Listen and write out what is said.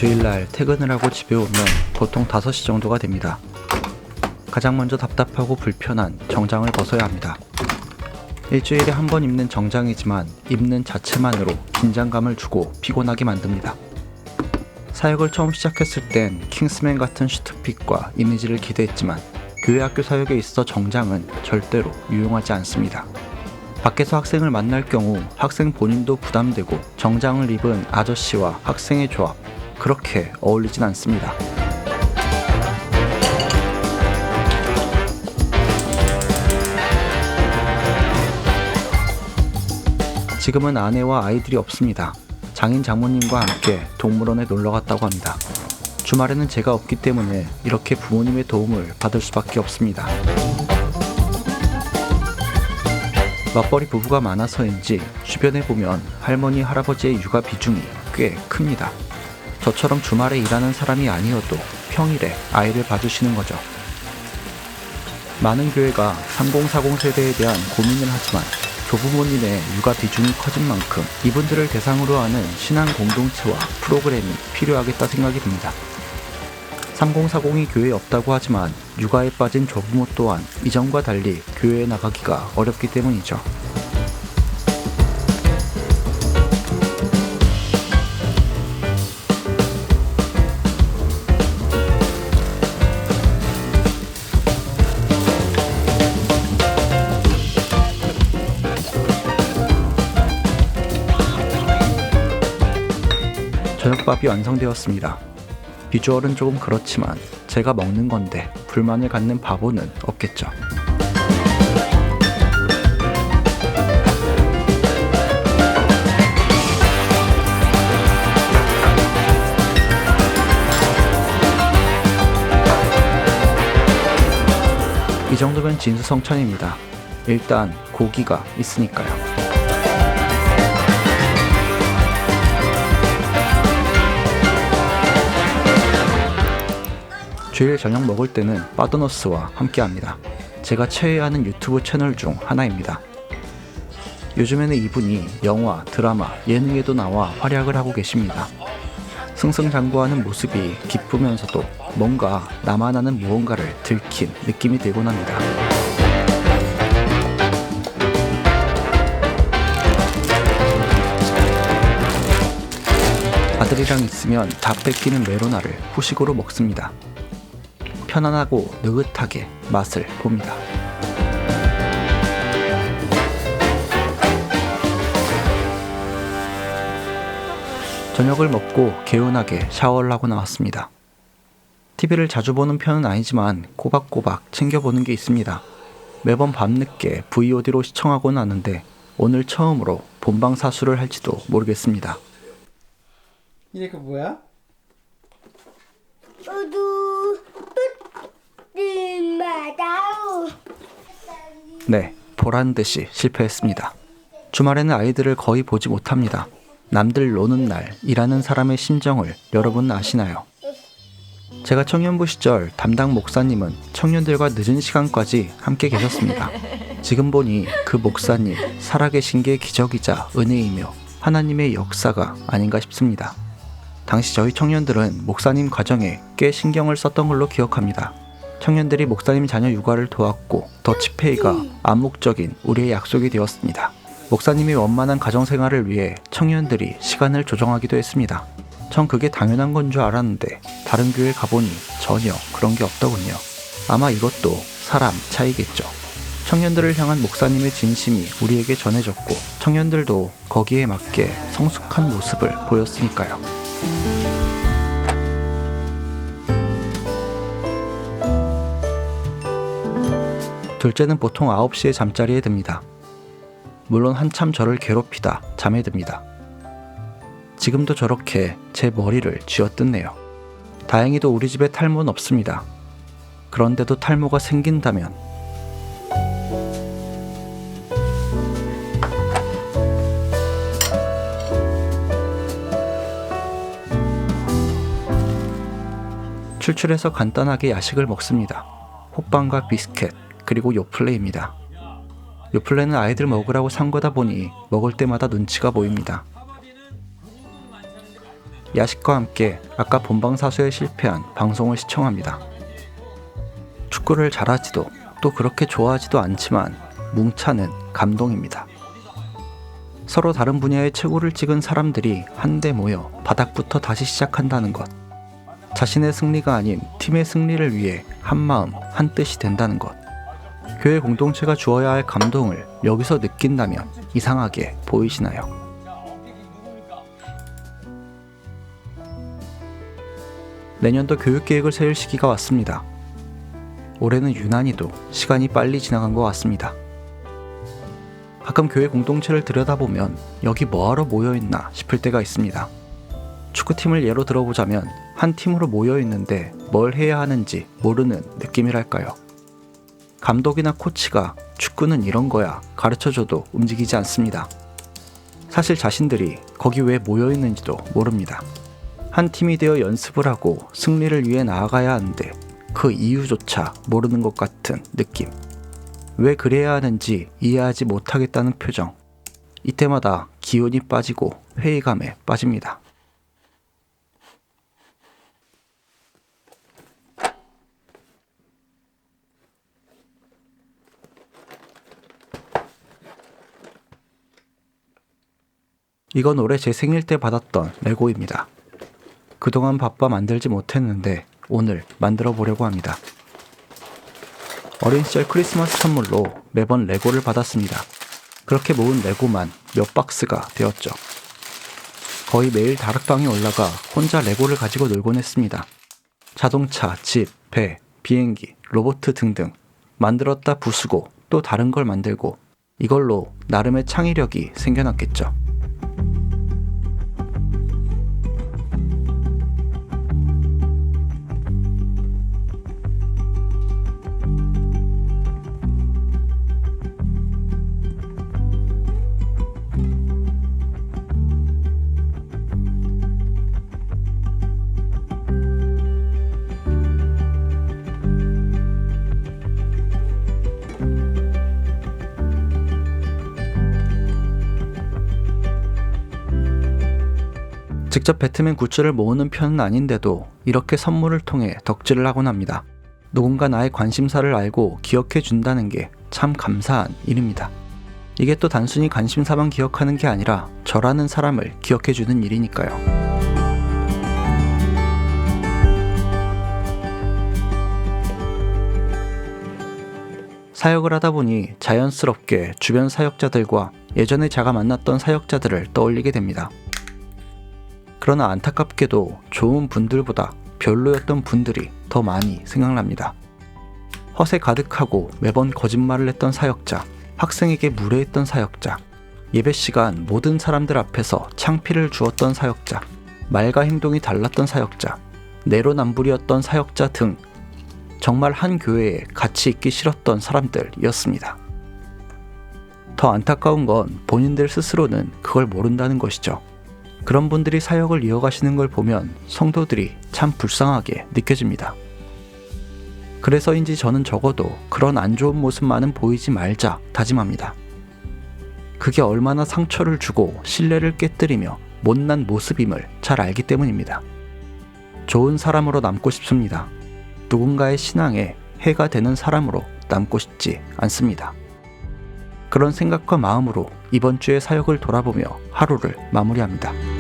주일날 퇴근을 하고 집에 오면 보통 5시 정도가 됩니다. 가장 먼저 답답하고 불편한 정장을 벗어야 합니다. 일주일에 한 번 입는 정장이지만 입는 자체만으로 긴장감을 주고 피곤하게 만듭니다. 사역을 처음 시작했을 땐 킹스맨 같은 슈트핏과 이미지를 기대했지만 교회 학교 사역에 있어 정장은 절대로 유용하지 않습니다. 밖에서 학생을 만날 경우 학생 본인도 부담되고 정장을 입은 아저씨와 학생의 조합, 그렇게 어울리진 않습니다. 지금은 아내와 아이들이 없습니다. 장인 장모님과 함께 동물원에 놀러 갔다고 합니다. 주말에는 제가 없기 때문에 이렇게 부모님의 도움을 받을 수밖에 없습니다. 맞벌이 부부가 많아서인지 주변에 보면 할머니, 할아버지의 육아 비중이 꽤 큽니다. 저처럼 주말에 일하는 사람이 아니어도 평일에 아이를 봐주시는 거죠. 많은 교회가 3040 세대에 대한 고민을 하지만 조부모님의 육아 비중이 커진 만큼 이분들을 대상으로 하는 신앙 공동체와 프로그램이 필요하겠다 생각이 듭니다. 3040이 교회에 없다고 하지만 육아에 빠진 조부모 또한 이전과 달리 교회에 나가기가 어렵기 때문이죠. 저녁밥이 완성되었습니다. 비주얼은 조금 그렇지만 제가 먹는 건데 불만을 갖는 바보는 없겠죠. 이 정도면 진수성찬입니다. 일단 고기가 있으니까요. 주일 저녁 먹을 때는 빠더너스와 함께합니다. 제가 최애하는 유튜브 채널 중 하나입니다. 요즘에는 이분이 영화, 드라마, 예능에도 나와 활약을 하고 계십니다. 승승장구하는 모습이 기쁘면서도 뭔가 나만 아는 무언가를 들킨 느낌이 들곤 합니다. 아들이랑 있으면 다 뺏기는 메로나를 후식으로 먹습니다. 편안하고 느긋하게 맛을 봅니다. 저녁을 먹고 개운하게 샤워를 하고 나왔습니다. TV를 자주 보는 편은 아니지만 꼬박꼬박 챙겨보는 게 있습니다. 매번 밤늦게 VOD로 시청하곤 하는데 오늘 처음으로 본방 사수를 할지도 모르겠습니다. 이게 그 뭐야? 네, 보란듯이 실패했습니다. 주말에는 아이들을 거의 보지 못합니다. 남들 노는 날, 일하는 사람의 심정을 여러분 아시나요? 제가 청년부 시절 담당 목사님은 청년들과 늦은 시간까지 함께 계셨습니다. 지금 보니 그 목사님 살아계신 게 기적이자 은혜이며 하나님의 역사가 아닌가 싶습니다. 당시 저희 청년들은 목사님 가정에 꽤 신경을 썼던 걸로 기억합니다. 청년들이 목사님 자녀 육아를 도왔고 더치페이가 암묵적인 우리의 약속이 되었습니다. 목사님이 원만한 가정생활을 위해 청년들이 시간을 조정하기도 했습니다. 전 그게 당연한 건 줄 알았는데 다른 교회 가보니 전혀 그런 게 없더군요. 아마 이것도 사람 차이겠죠. 청년들을 향한 목사님의 진심이 우리에게 전해졌고 청년들도 거기에 맞게 성숙한 모습을 보였으니까요. 둘째는 보통 9시에 잠자리에 듭니다. 물론 한참 저를 괴롭히다 잠에 듭니다. 지금도 저렇게 제 머리를 쥐어뜯네요. 다행히도 우리 집에 탈모는 없습니다. 그런데도 탈모가 생긴다면 출출해서 간단하게 야식을 먹습니다. 호빵과 비스켓 그리고 요플레입니다. 요플레는 아이들 먹으라고 산 거다 보니 먹을 때마다 눈치가 보입니다. 야식과 함께 아까 본방사수에 실패한 방송을 시청합니다. 축구를 잘하지도 또 그렇게 좋아하지도 않지만 뭉차는 감동입니다. 서로 다른 분야의 최고를 찍은 사람들이 한데 모여 바닥부터 다시 시작한다는 것. 자신의 승리가 아닌 팀의 승리를 위해 한마음 한뜻이 된다는 것. 교회 공동체가 주어야 할 감동을 여기서 느낀다면 이상하게 보이시나요? 내년도 교육계획을 세울 시기가 왔습니다. 올해는 유난히도 시간이 빨리 지나간 것 같습니다. 가끔 교회 공동체를 들여다보면 여기 뭐하러 모여있나 싶을 때가 있습니다. 축구팀을 예로 들어보자면 한 팀으로 모여있는데 뭘 해야 하는지 모르는 느낌이랄까요. 감독이나 코치가 축구는 이런 거야 가르쳐줘도 움직이지 않습니다. 사실 자신들이 거기 왜 모여있는지도 모릅니다. 한 팀이 되어 연습을 하고 승리를 위해 나아가야 하는데 그 이유조차 모르는 것 같은 느낌. 왜 그래야 하는지 이해하지 못하겠다는 표정. 이때마다 기운이 빠지고 회의감에 빠집니다. 이건 올해 제 생일 때 받았던 레고입니다. 그동안 바빠 만들지 못했는데 오늘 만들어 보려고 합니다. 어린 시절 크리스마스 선물로 매번 레고를 받았습니다. 그렇게 모은 레고만 몇 박스가 되었죠. 거의 매일 다락방에 올라가 혼자 레고를 가지고 놀곤 했습니다. 자동차, 집, 배, 비행기, 로봇 등등 만들었다 부수고 또 다른 걸 만들고 이걸로 나름의 창의력이 생겨났겠죠. 직접 배트맨 굿즈를 모으는 편은 아닌데도 이렇게 선물을 통해 덕질을 하곤 합니다. 누군가 나의 관심사를 알고 기억해 준다는 게 참 감사한 일입니다. 이게 또 단순히 관심사만 기억하는 게 아니라 저라는 사람을 기억해 주는 일이니까요. 사역을 하다 보니 자연스럽게 주변 사역자들과 예전에 제가 만났던 사역자들을 떠올리게 됩니다. 그러나 안타깝게도 좋은 분들보다 별로였던 분들이 더 많이 생각납니다. 허세 가득하고 매번 거짓말을 했던 사역자, 학생에게 무례했던 사역자, 예배 시간 모든 사람들 앞에서 창피를 주었던 사역자, 말과 행동이 달랐던 사역자, 내로남불이었던 사역자 등 정말 한 교회에 같이 있기 싫었던 사람들이었습니다. 더 안타까운 건 본인들 스스로는 그걸 모른다는 것이죠. 그런 분들이 사역을 이어가시는 걸 보면 성도들이 참 불쌍하게 느껴집니다. 그래서인지 저는 적어도 그런 안 좋은 모습만은 보이지 말자 다짐합니다. 그게 얼마나 상처를 주고 신뢰를 깨뜨리며 못난 모습임을 잘 알기 때문입니다. 좋은 사람으로 남고 싶습니다. 누군가의 신앙에 해가 되는 사람으로 남고 싶지 않습니다. 그런 생각과 마음으로 이번 주의 사역을 돌아보며 하루를 마무리합니다.